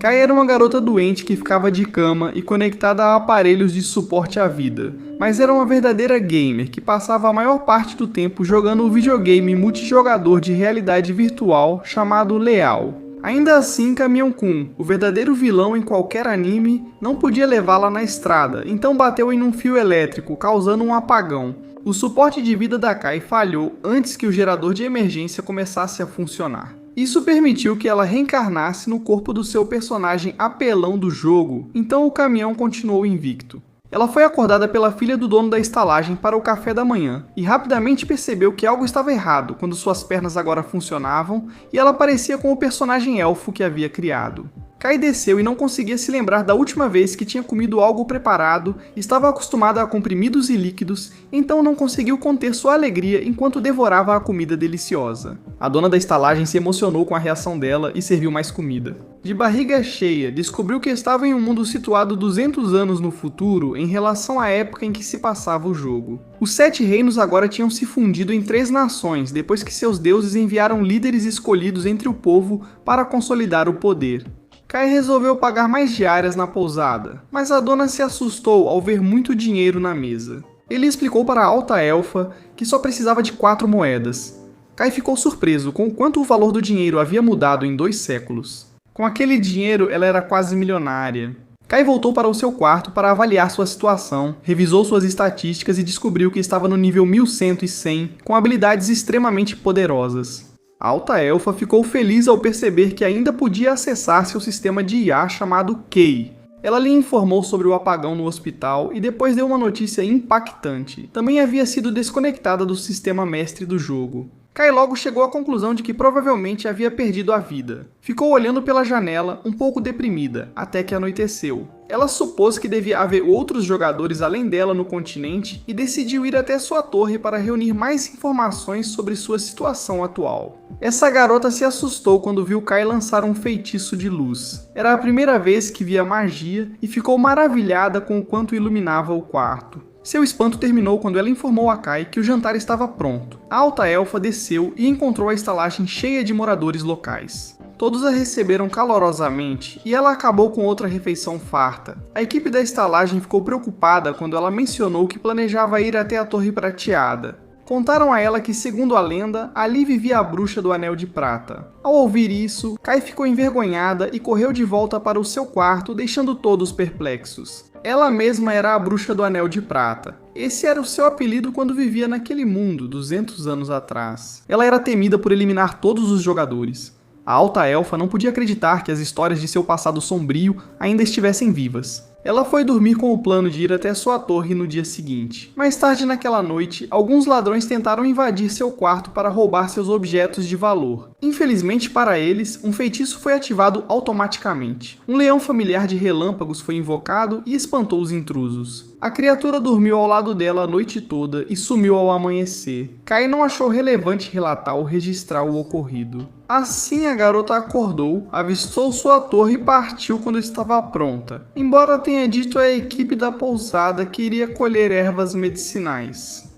Kai era uma garota doente que ficava de cama e conectada a aparelhos de suporte à vida, mas era uma verdadeira gamer que passava a maior parte do tempo jogando o videogame multijogador de realidade virtual chamado Leal. Ainda assim, Caminhão-kun, o verdadeiro vilão em qualquer anime, não podia levá-la na estrada, então bateu em um fio elétrico, causando um apagão. O suporte de vida da Kai falhou antes que o gerador de emergência começasse a funcionar. Isso permitiu que ela reencarnasse no corpo do seu personagem apelão do jogo, então o caminhão continuou invicto. Ela foi acordada pela filha do dono da estalagem para o café da manhã, e rapidamente percebeu que algo estava errado quando suas pernas agora funcionavam e ela parecia com o personagem elfo que havia criado. Kai desceu e não conseguia se lembrar da última vez que tinha comido algo preparado, estava acostumada a comprimidos e líquidos, então não conseguiu conter sua alegria enquanto devorava a comida deliciosa. A dona da estalagem se emocionou com a reação dela e serviu mais comida. De barriga cheia, descobriu que estava em um mundo situado 200 anos no futuro em relação à época em que se passava o jogo. Os 7 reinos agora tinham se fundido em 3 nações depois que seus deuses enviaram líderes escolhidos entre o povo para consolidar o poder. Kai resolveu pagar mais diárias na pousada, mas a dona se assustou ao ver muito dinheiro na mesa. Ele explicou para a alta elfa que só precisava de 4 moedas. Kai ficou surpreso com o quanto o valor do dinheiro havia mudado em 2 séculos. Com aquele dinheiro, ela era quase milionária. Kai voltou para o seu quarto para avaliar sua situação, revisou suas estatísticas e descobriu que estava no nível 1100, com habilidades extremamente poderosas. A alta elfa ficou feliz ao perceber que ainda podia acessar seu sistema de IA chamado Kei. Ela lhe informou sobre o apagão no hospital e depois deu uma notícia impactante. Também havia sido desconectada do sistema mestre do jogo. Kai logo chegou à conclusão de que provavelmente havia perdido a vida. Ficou olhando pela janela, um pouco deprimida, até que anoiteceu. Ela supôs que devia haver outros jogadores além dela no continente e decidiu ir até sua torre para reunir mais informações sobre sua situação atual. Essa garota se assustou quando viu Kai lançar um feitiço de luz. Era a primeira vez que via magia e ficou maravilhada com o quanto iluminava o quarto. Seu espanto terminou quando ela informou a Kai que o jantar estava pronto. A alta elfa desceu e encontrou a estalagem cheia de moradores locais. Todos a receberam calorosamente e ela acabou com outra refeição farta. A equipe da estalagem ficou preocupada quando ela mencionou que planejava ir até a Torre Prateada. Contaram a ela que, segundo a lenda, ali vivia a bruxa do Anel de Prata. Ao ouvir isso, Kai ficou envergonhada e correu de volta para o seu quarto, deixando todos perplexos. Ela mesma era a bruxa do Anel de Prata. Esse era o seu apelido quando vivia naquele mundo, 200 anos atrás. Ela era temida por eliminar todos os jogadores. A alta elfa não podia acreditar que as histórias de seu passado sombrio ainda estivessem vivas. Ela foi dormir com o plano de ir até sua torre no dia seguinte. Mais tarde naquela noite, alguns ladrões tentaram invadir seu quarto para roubar seus objetos de valor. Infelizmente para eles, um feitiço foi ativado automaticamente. Um leão familiar de relâmpagos foi invocado e espantou os intrusos. A criatura dormiu ao lado dela a noite toda e sumiu ao amanhecer. Kai não achou relevante relatar ou registrar o ocorrido. Assim a garota acordou, avistou sua torre e partiu quando estava pronta, embora tenha dito à equipe da pousada que iria colher ervas medicinais.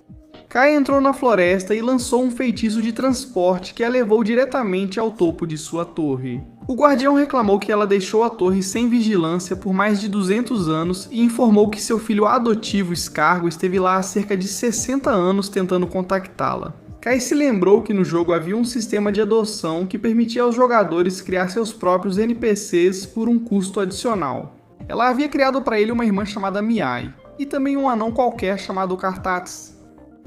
Kai entrou na floresta e lançou um feitiço de transporte que a levou diretamente ao topo de sua torre. O guardião reclamou que ela deixou a torre sem vigilância por mais de 200 anos e informou que seu filho adotivo Scargo esteve lá há cerca de 60 anos tentando contactá-la. Kai se lembrou que no jogo havia um sistema de adoção que permitia aos jogadores criar seus próprios NPCs por um custo adicional. Ela havia criado para ele uma irmã chamada Miai, e também um anão qualquer chamado Kartats.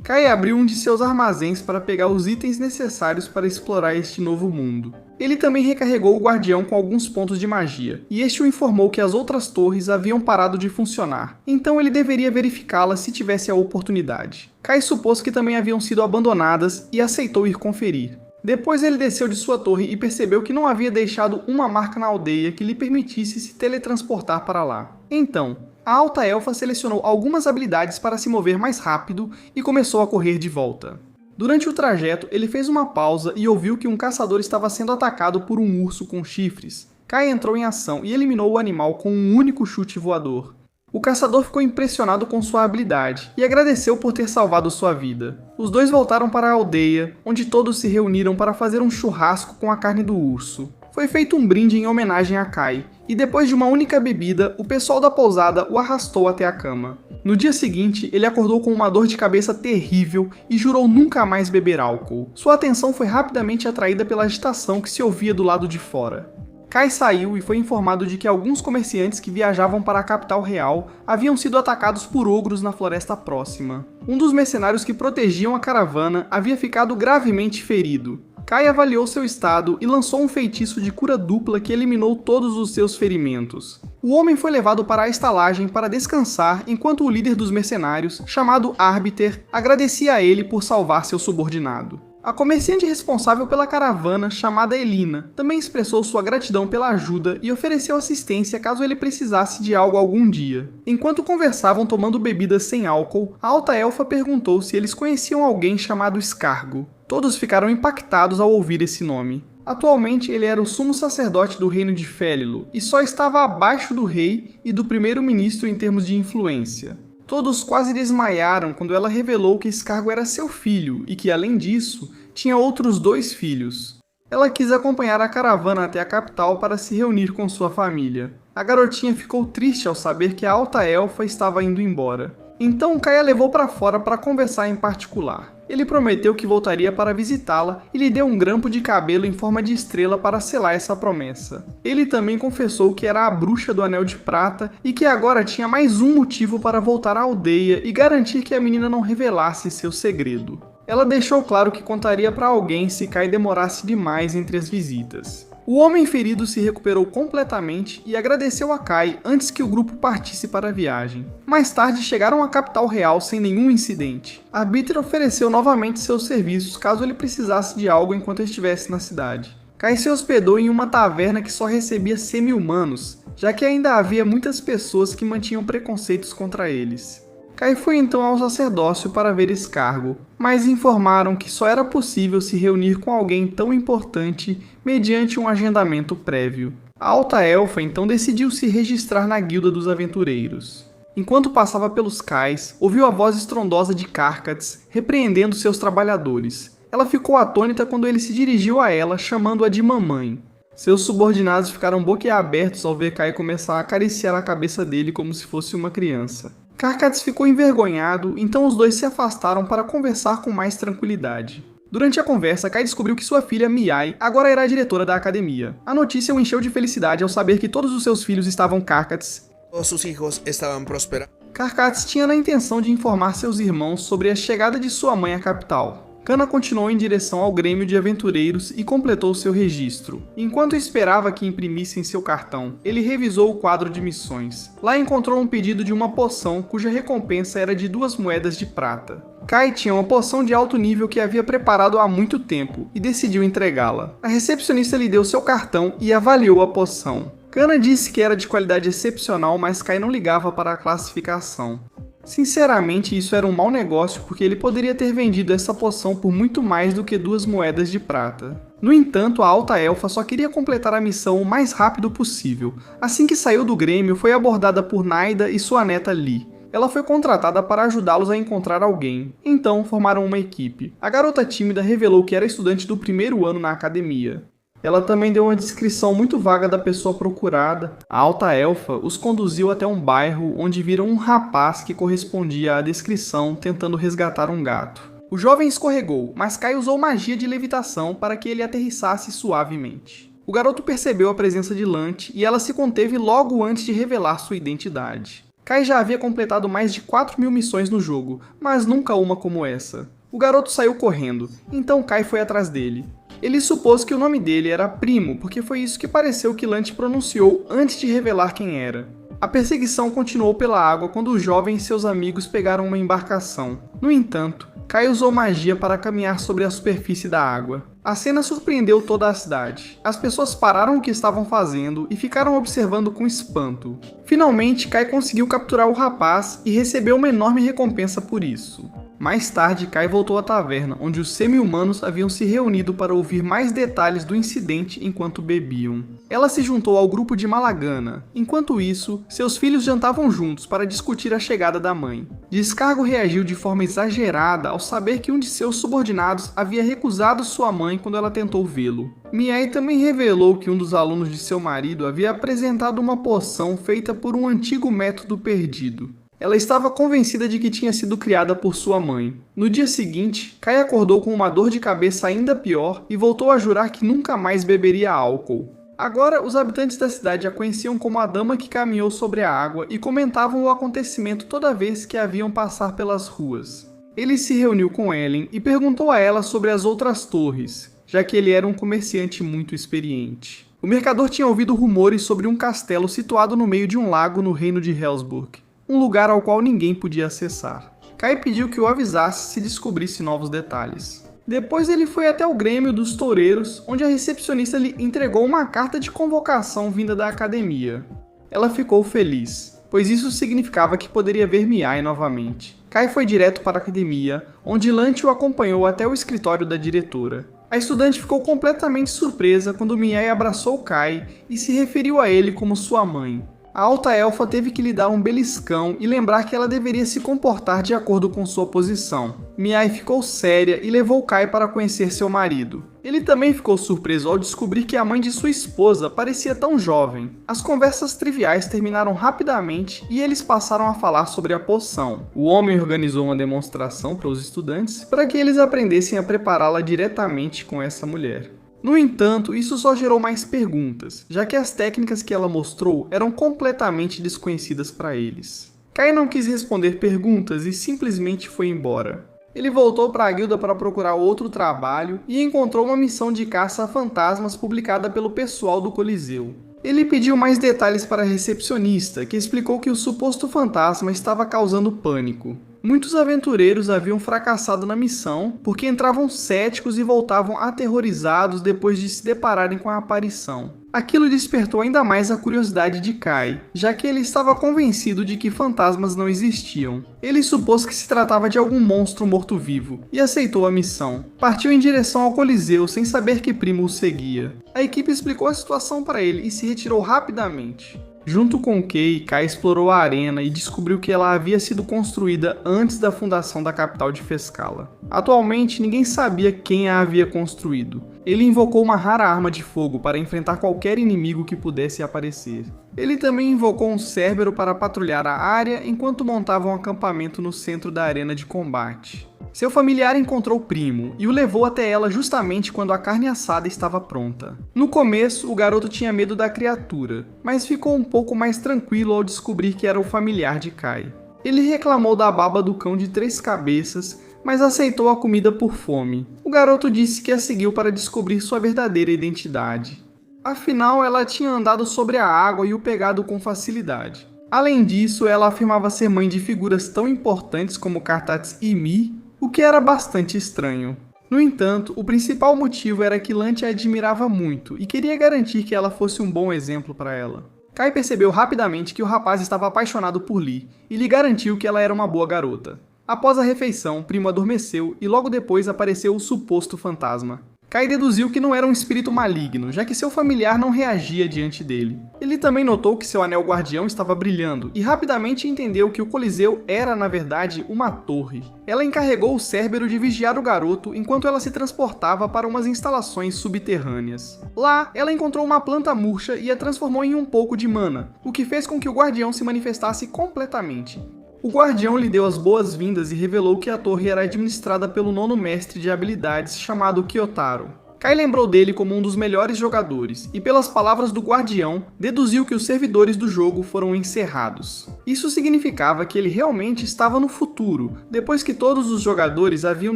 Kai abriu um de seus armazéns para pegar os itens necessários para explorar este novo mundo. Ele também recarregou o guardião com alguns pontos de magia, e este o informou que as outras torres haviam parado de funcionar, então ele deveria verificá-las se tivesse a oportunidade. Kai supôs que também haviam sido abandonadas e aceitou ir conferir. Depois ele desceu de sua torre e percebeu que não havia deixado uma marca na aldeia que lhe permitisse se teletransportar para lá. Então, a alta elfa selecionou algumas habilidades para se mover mais rápido e começou a correr de volta. Durante o trajeto, ele fez uma pausa e ouviu que um caçador estava sendo atacado por um urso com chifres. Kai entrou em ação e eliminou o animal com um único chute voador. O caçador ficou impressionado com sua habilidade e agradeceu por ter salvado sua vida. Os dois voltaram para a aldeia, onde todos se reuniram para fazer um churrasco com a carne do urso. Foi feito um brinde em homenagem a Kai, e depois de uma única bebida, o pessoal da pousada o arrastou até a cama. No dia seguinte, ele acordou com uma dor de cabeça terrível e jurou nunca mais beber álcool. Sua atenção foi rapidamente atraída pela agitação que se ouvia do lado de fora. Kai saiu e foi informado de que alguns comerciantes que viajavam para a capital real haviam sido atacados por ogros na floresta próxima. Um dos mercenários que protegiam a caravana havia ficado gravemente ferido. Kai avaliou seu estado e lançou um feitiço de cura dupla que eliminou todos os seus ferimentos. O homem foi levado para a estalagem para descansar enquanto o líder dos mercenários, chamado Arbiter, agradecia a ele por salvar seu subordinado. A comerciante responsável pela caravana, chamada Elina, também expressou sua gratidão pela ajuda e ofereceu assistência caso ele precisasse de algo algum dia. Enquanto conversavam tomando bebidas sem álcool, a alta elfa perguntou se eles conheciam alguém chamado Scargo. Todos ficaram impactados ao ouvir esse nome. Atualmente ele era o sumo sacerdote do reino de Félilo e só estava abaixo do rei e do primeiro-ministro em termos de influência. Todos quase desmaiaram quando ela revelou que Scargo era seu filho e que, além disso, tinha outros 2 filhos. Ela quis acompanhar a caravana até a capital para se reunir com sua família. A garotinha ficou triste ao saber que a alta elfa estava indo embora. Então Kai a levou para fora para conversar em particular. Ele prometeu que voltaria para visitá-la e lhe deu um grampo de cabelo em forma de estrela para selar essa promessa. Ele também confessou que era a bruxa do Anel de Prata e que agora tinha mais um motivo para voltar à aldeia e garantir que a menina não revelasse seu segredo. Ela deixou claro que contaria para alguém se Kai demorasse demais entre as visitas. O homem ferido se recuperou completamente e agradeceu a Kai antes que o grupo partisse para a viagem. Mais tarde chegaram à capital real sem nenhum incidente. Arbiter ofereceu novamente seus serviços caso ele precisasse de algo enquanto estivesse na cidade. Kai se hospedou em uma taverna que só recebia semi-humanos, já que ainda havia muitas pessoas que mantinham preconceitos contra eles. Kai foi então ao sacerdócio para ver Scargo, mas informaram que só era possível se reunir com alguém tão importante mediante um agendamento prévio. A alta elfa então decidiu se registrar na guilda dos aventureiros. Enquanto passava pelos cais, ouviu a voz estrondosa de Carcats repreendendo seus trabalhadores. Ela ficou atônita quando ele se dirigiu a ela, chamando-a de mamãe. Seus subordinados ficaram boquiabertos ao ver Kai começar a acariciar a cabeça dele como se fosse uma criança. Carcats ficou envergonhado, então os dois se afastaram para conversar com mais tranquilidade. Durante a conversa, Kai descobriu que sua filha, Miai, agora era a diretora da academia. A notícia o encheu de felicidade ao saber que todos os seus filhos estavam Carcats. Todos sus hijos estaban prosperando. Carcats tinha na intenção de informar seus irmãos sobre a chegada de sua mãe à capital. Kana continuou em direção ao Grêmio de Aventureiros e completou seu registro. Enquanto esperava que imprimissem seu cartão, ele revisou o quadro de missões. Lá encontrou um pedido de uma poção cuja recompensa era de 2 moedas de prata. Kai tinha uma poção de alto nível que havia preparado há muito tempo e decidiu entregá-la. A recepcionista lhe deu seu cartão e avaliou a poção. Kana disse que era de qualidade excepcional, mas Kai não ligava para a classificação. Sinceramente, isso era um mau negócio porque ele poderia ter vendido essa poção por muito mais do que 2 moedas de prata. No entanto, a alta elfa só queria completar a missão o mais rápido possível. Assim que saiu do Grêmio, foi abordada por Naida e sua neta Lee. Ela foi contratada para ajudá-los a encontrar alguém. Então, formaram uma equipe. A garota tímida revelou que era estudante do 1º ano na academia. Ela também deu uma descrição muito vaga da pessoa procurada. A alta elfa os conduziu até um bairro onde viram um rapaz que correspondia à descrição tentando resgatar um gato. O jovem escorregou, mas Kai usou magia de levitação para que ele aterrissasse suavemente. O garoto percebeu a presença de Lant e ela se conteve logo antes de revelar sua identidade. Kai já havia completado mais de 4.000 missões no jogo, mas nunca uma como essa. O garoto saiu correndo, então Kai foi atrás dele. Ele supôs que o nome dele era Primo, porque foi isso que pareceu que Lant pronunciou antes de revelar quem era. A perseguição continuou pela água quando o jovem e seus amigos pegaram uma embarcação. No entanto, Kai usou magia para caminhar sobre a superfície da água. A cena surpreendeu toda a cidade. As pessoas pararam o que estavam fazendo e ficaram observando com espanto. Finalmente, Kai conseguiu capturar o rapaz e recebeu uma enorme recompensa por isso. Mais tarde, Kai voltou à taverna, onde os semi-humanos haviam se reunido para ouvir mais detalhes do incidente enquanto bebiam. Ela se juntou ao grupo de Malagana. Enquanto isso, seus filhos jantavam juntos para discutir a chegada da mãe. Descargo reagiu de forma exagerada ao saber que um de seus subordinados havia recusado sua mãe quando ela tentou vê-lo. Miai também revelou que um dos alunos de seu marido havia apresentado uma poção feita por um antigo método perdido. Ela estava convencida de que tinha sido criada por sua mãe. No dia seguinte, Kai acordou com uma dor de cabeça ainda pior e voltou a jurar que nunca mais beberia álcool. Agora, os habitantes da cidade a conheciam como a dama que caminhou sobre a água e comentavam o acontecimento toda vez que a viam passar pelas ruas. Ele se reuniu com Ellen e perguntou a ela sobre as outras torres, já que ele era um comerciante muito experiente. O mercador tinha ouvido rumores sobre um castelo situado no meio de um lago no reino de Hellsburg, um lugar ao qual ninguém podia acessar. Kai pediu que o avisasse se descobrisse novos detalhes. Depois ele foi até o Grêmio dos Toureiros, onde a recepcionista lhe entregou uma carta de convocação vinda da academia. Ela ficou feliz, pois isso significava que poderia ver Miai novamente. Kai foi direto para a academia, onde Lante o acompanhou até o escritório da diretora. A estudante ficou completamente surpresa quando Miai abraçou Kai e se referiu a ele como sua mãe. A alta elfa teve que lhe dar um beliscão e lembrar que ela deveria se comportar de acordo com sua posição. Miai ficou séria e levou Kai para conhecer seu marido. Ele também ficou surpreso ao descobrir que a mãe de sua esposa parecia tão jovem. As conversas triviais terminaram rapidamente e eles passaram a falar sobre a poção. O homem organizou uma demonstração para os estudantes para que eles aprendessem a prepará-la diretamente com essa mulher. No entanto, isso só gerou mais perguntas, já que as técnicas que ela mostrou eram completamente desconhecidas para eles. Kai não quis responder perguntas e simplesmente foi embora. Ele voltou para a guilda para procurar outro trabalho e encontrou uma missão de caça a fantasmas publicada pelo pessoal do Coliseu. Ele pediu mais detalhes para a recepcionista, que explicou que o suposto fantasma estava causando pânico. Muitos aventureiros haviam fracassado na missão porque entravam céticos e voltavam aterrorizados depois de se depararem com a aparição. Aquilo despertou ainda mais a curiosidade de Kai, já que ele estava convencido de que fantasmas não existiam. Ele supôs que se tratava de algum monstro morto-vivo e aceitou a missão. Partiu em direção ao Coliseu sem saber que Primo o seguia. A equipe explicou a situação para ele e se retirou rapidamente. Junto com Kay, Kai explorou a arena e descobriu que ela havia sido construída antes da fundação da capital de Fezcala. Atualmente, ninguém sabia quem a havia construído. Ele invocou uma rara arma de fogo para enfrentar qualquer inimigo que pudesse aparecer. Ele também invocou um Cérbero para patrulhar a área enquanto montava um acampamento no centro da arena de combate. Seu familiar encontrou Primo e o levou até ela justamente quando a carne assada estava pronta. No começo, o garoto tinha medo da criatura, mas ficou um pouco mais tranquilo ao descobrir que era o familiar de Kai. Ele reclamou da baba do cão de 3 cabeças, mas aceitou a comida por fome. O garoto disse que a seguiu para descobrir sua verdadeira identidade. Afinal, ela tinha andado sobre a água e o pegado com facilidade. Além disso, ela afirmava ser mãe de figuras tão importantes como Kartats e Mi, o que era bastante estranho. No entanto, o principal motivo era que Lante a admirava muito e queria garantir que ela fosse um bom exemplo para ela. Kai percebeu rapidamente que o rapaz estava apaixonado por Lee e lhe garantiu que ela era uma boa garota. Após a refeição, Primo adormeceu e logo depois apareceu o suposto fantasma. Kai deduziu que não era um espírito maligno, já que seu familiar não reagia diante dele. Ele também notou que seu anel guardião estava brilhando e rapidamente entendeu que o Coliseu era, na verdade, uma torre. Ela encarregou o Cérbero de vigiar o garoto enquanto ela se transportava para umas instalações subterrâneas. Lá, ela encontrou uma planta murcha e a transformou em um pouco de mana, o que fez com que o guardião se manifestasse completamente. O guardião lhe deu as boas-vindas e revelou que a torre era administrada pelo 9º mestre de habilidades chamado Kyotaro. Kai lembrou dele como um dos melhores jogadores e, pelas palavras do guardião, deduziu que os servidores do jogo foram encerrados. Isso significava que ele realmente estava no futuro, depois que todos os jogadores haviam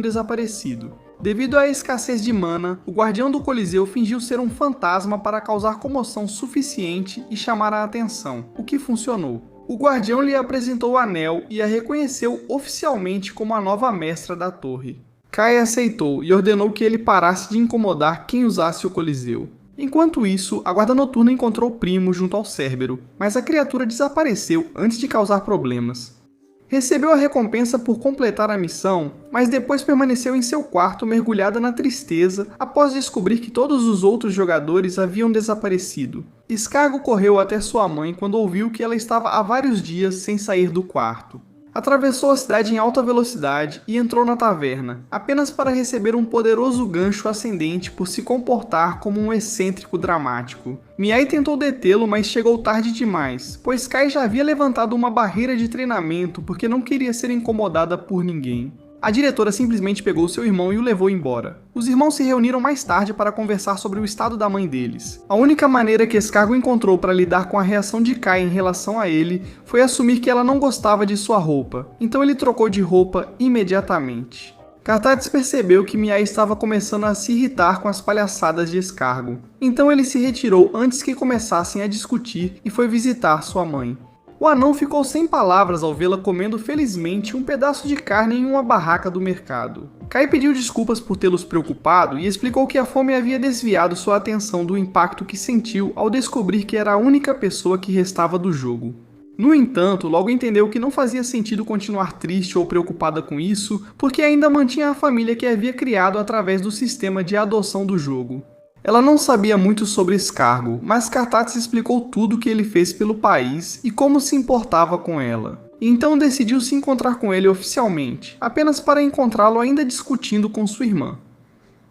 desaparecido. Devido à escassez de mana, o guardião do Coliseu fingiu ser um fantasma para causar comoção suficiente e chamar a atenção, o que funcionou. O guardião lhe apresentou o anel e a reconheceu oficialmente como a nova mestra da torre. Kai aceitou e ordenou que ele parasse de incomodar quem usasse o Coliseu. Enquanto isso, a guarda noturna encontrou Primo junto ao Cérbero, mas a criatura desapareceu antes de causar problemas. Recebeu a recompensa por completar a missão, mas depois permaneceu em seu quarto mergulhada na tristeza após descobrir que todos os outros jogadores haviam desaparecido. Scargo correu até sua mãe quando ouviu que ela estava há vários dias sem sair do quarto. Atravessou a cidade em alta velocidade e entrou na taverna, apenas para receber um poderoso gancho ascendente por se comportar como um excêntrico dramático. Miai tentou detê-lo, mas chegou tarde demais, pois Kai já havia levantado uma barreira de treinamento porque não queria ser incomodada por ninguém. A diretora simplesmente pegou seu irmão e o levou embora. Os irmãos se reuniram mais tarde para conversar sobre o estado da mãe deles. A única maneira que Scargo encontrou para lidar com a reação de Kai em relação a ele foi assumir que ela não gostava de sua roupa, então ele trocou de roupa imediatamente. Cartates percebeu que Miai estava começando a se irritar com as palhaçadas de Scargo, então ele se retirou antes que começassem a discutir e foi visitar sua mãe. O anão ficou sem palavras ao vê-la comendo felizmente um pedaço de carne em uma barraca do mercado. Kai pediu desculpas por tê-los preocupado e explicou que a fome havia desviado sua atenção do impacto que sentiu ao descobrir que era a única pessoa que restava do jogo. No entanto, logo entendeu que não fazia sentido continuar triste ou preocupada com isso, porque ainda mantinha a família que havia criado através do sistema de adoção do jogo. Ela não sabia muito sobre Scargo, mas Cartates explicou tudo o que ele fez pelo país e como se importava com ela. Então decidiu se encontrar com ele oficialmente, apenas para encontrá-lo ainda discutindo com sua irmã.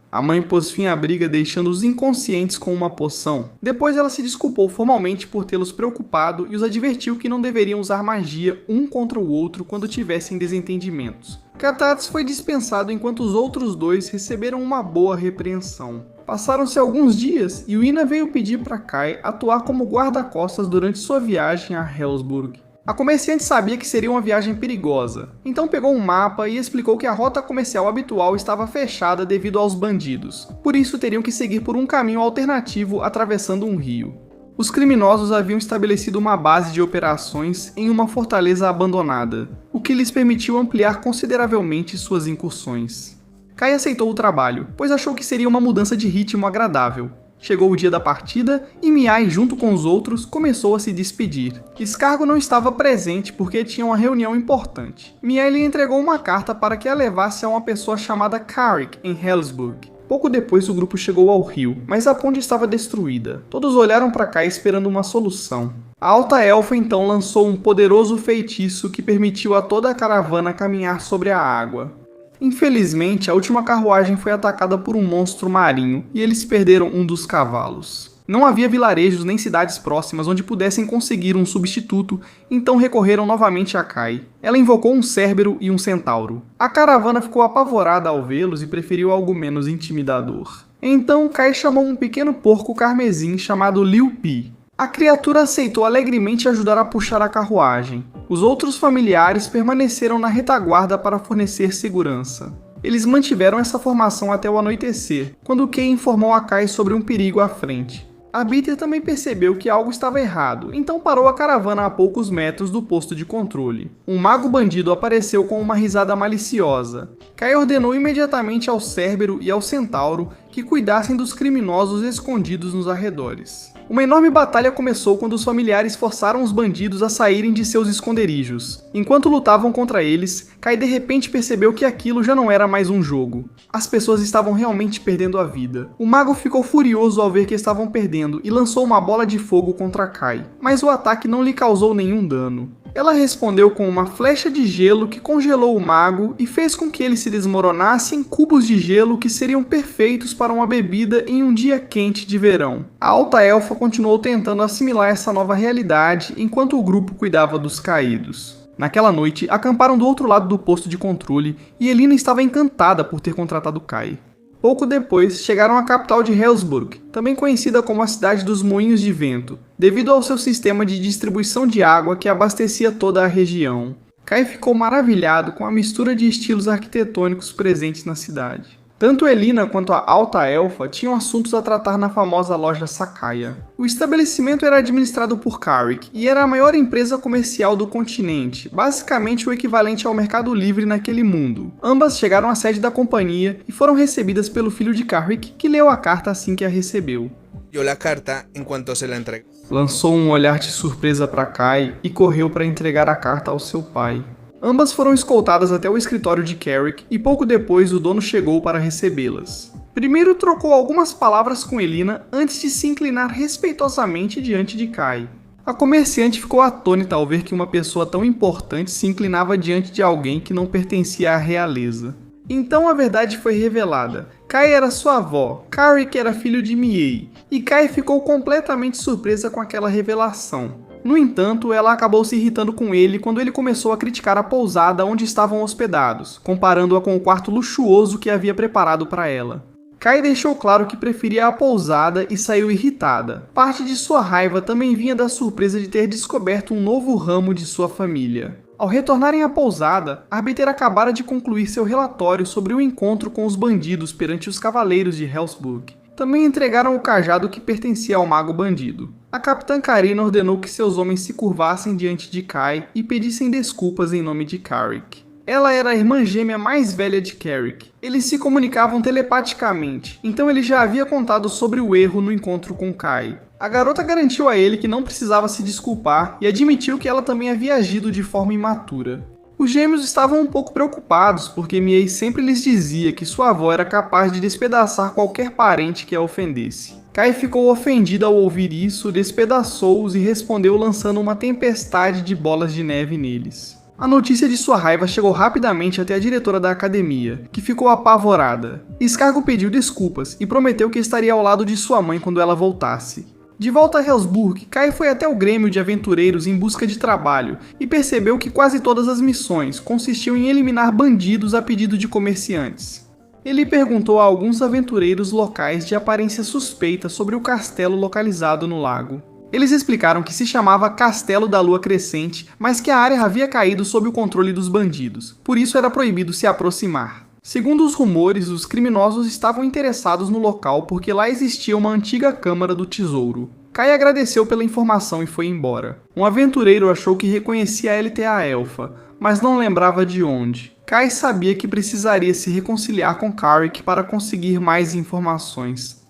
A mãe pôs fim à briga deixando-os inconscientes com uma poção. Depois ela se desculpou formalmente por tê-los preocupado e os advertiu que não deveriam usar magia um contra o outro quando tivessem desentendimentos. Cartates foi dispensado enquanto os outros dois receberam uma boa repreensão. Passaram-se alguns dias e Wina veio pedir para Kai atuar como guarda-costas durante sua viagem a Helzburg. A comerciante sabia que seria uma viagem perigosa, então pegou um mapa e explicou que a rota comercial habitual estava fechada devido aos bandidos, por isso teriam que seguir por um caminho alternativo atravessando um rio. Os criminosos haviam estabelecido uma base de operações em uma fortaleza abandonada, o que lhes permitiu ampliar consideravelmente suas incursões. Kai aceitou o trabalho, pois achou que seria uma mudança de ritmo agradável. Chegou o dia da partida e Miai, junto com os outros, começou a se despedir. Scargo não estava presente porque tinha uma reunião importante. Miai lhe entregou uma carta para que a levasse a uma pessoa chamada Carrick, em Helzburg. Pouco depois o grupo chegou ao rio, mas a ponte estava destruída. Todos olharam para Kai esperando uma solução. A alta elfa então lançou um poderoso feitiço que permitiu a toda a caravana caminhar sobre a água. Infelizmente, a última carruagem foi atacada por um monstro marinho e eles perderam um dos cavalos. Não havia vilarejos nem cidades próximas onde pudessem conseguir um substituto, então recorreram novamente a Kai. Ela invocou um cérbero e um centauro. A caravana ficou apavorada ao vê-los e preferiu algo menos intimidador. Então Kai chamou um pequeno porco carmesim chamado Liu Pi. A criatura aceitou alegremente ajudar a puxar a carruagem. Os outros familiares permaneceram na retaguarda para fornecer segurança. Eles mantiveram essa formação até o anoitecer, quando Kay informou a Kai sobre um perigo à frente. A Bitter também percebeu que algo estava errado, então parou a caravana a poucos metros do posto de controle. Um mago bandido apareceu com uma risada maliciosa. Kai ordenou imediatamente ao Cérbero e ao Centauro que cuidassem dos criminosos escondidos nos arredores. Uma enorme batalha começou quando os familiares forçaram os bandidos a saírem de seus esconderijos. Enquanto lutavam contra eles, Kai de repente percebeu que aquilo já não era mais um jogo. As pessoas estavam realmente perdendo a vida. O mago ficou furioso ao ver que estavam perdendo e lançou uma bola de fogo contra Kai, mas o ataque não lhe causou nenhum dano. Ela respondeu com uma flecha de gelo que congelou o mago e fez com que ele se desmoronasse em cubos de gelo que seriam perfeitos para uma bebida em um dia quente de verão. A alta elfa continuou tentando assimilar essa nova realidade enquanto o grupo cuidava dos caídos. Naquela noite, acamparam do outro lado do posto de controle e Elina estava encantada por ter contratado Kai. Pouco depois, chegaram à capital de Helzburg, também conhecida como a Cidade dos Moinhos de Vento, devido ao seu sistema de distribuição de água que abastecia toda a região. Kai ficou maravilhado com a mistura de estilos arquitetônicos presentes na cidade. Tanto Elina quanto a alta elfa tinham assuntos a tratar na famosa loja Sakaya. O estabelecimento era administrado por Carrick e era a maior empresa comercial do continente, basicamente o equivalente ao Mercado Livre naquele mundo. Ambas chegaram à sede da companhia e foram recebidas pelo filho de Carrick, que leu a carta assim que a recebeu. Dio la carta en cuanto se la entregó. Lançou um olhar de surpresa para Kai e correu para entregar a carta ao seu pai. Ambas foram escoltadas até o escritório de Carrick e pouco depois o dono chegou para recebê-las. Primeiro trocou algumas palavras com Elina antes de se inclinar respeitosamente diante de Kai. A comerciante ficou atônita ao ver que uma pessoa tão importante se inclinava diante de alguém que não pertencia à realeza. Então a verdade foi revelada. Kai era sua avó, Carrick era filho de Miei, e Kai ficou completamente surpresa com aquela revelação. No entanto, ela acabou se irritando com ele quando ele começou a criticar a pousada onde estavam hospedados, comparando-a com o quarto luxuoso que havia preparado para ela. Kai deixou claro que preferia a pousada e saiu irritada. Parte de sua raiva também vinha da surpresa de ter descoberto um novo ramo de sua família. Ao retornarem à pousada, Arbiter acabara de concluir seu relatório sobre o encontro com os bandidos perante os cavaleiros de Hellsburg. Também entregaram o cajado que pertencia ao mago bandido. A capitã Karina ordenou que seus homens se curvassem diante de Kai e pedissem desculpas em nome de Carrick. Ela era a irmã gêmea mais velha de Carrick. Eles se comunicavam telepaticamente, então ele já havia contado sobre o erro no encontro com Kai. A garota garantiu a ele que não precisava se desculpar e admitiu que ela também havia agido de forma imatura. Os gêmeos estavam um pouco preocupados porque Miei sempre lhes dizia que sua avó era capaz de despedaçar qualquer parente que a ofendesse. Kai ficou ofendida ao ouvir isso, despedaçou-os e respondeu lançando uma tempestade de bolas de neve neles. A notícia de sua raiva chegou rapidamente até a diretora da academia, que ficou apavorada. Scargo pediu desculpas e prometeu que estaria ao lado de sua mãe quando ela voltasse. De volta a Hellsburg, Kai foi até o grêmio de aventureiros em busca de trabalho e percebeu que quase todas as missões consistiam em eliminar bandidos a pedido de comerciantes. Ele perguntou a alguns aventureiros locais de aparência suspeita sobre o castelo localizado no lago. Eles explicaram que se chamava Castelo da Lua Crescente, mas que a área havia caído sob o controle dos bandidos, por isso era proibido se aproximar. Segundo os rumores, os criminosos estavam interessados no local porque lá existia uma antiga câmara do tesouro. Kai agradeceu pela informação e foi embora. Um aventureiro achou que reconhecia a LTA Elfa, mas não lembrava de onde. Kai sabia que precisaria se reconciliar com Carrick para conseguir mais informações.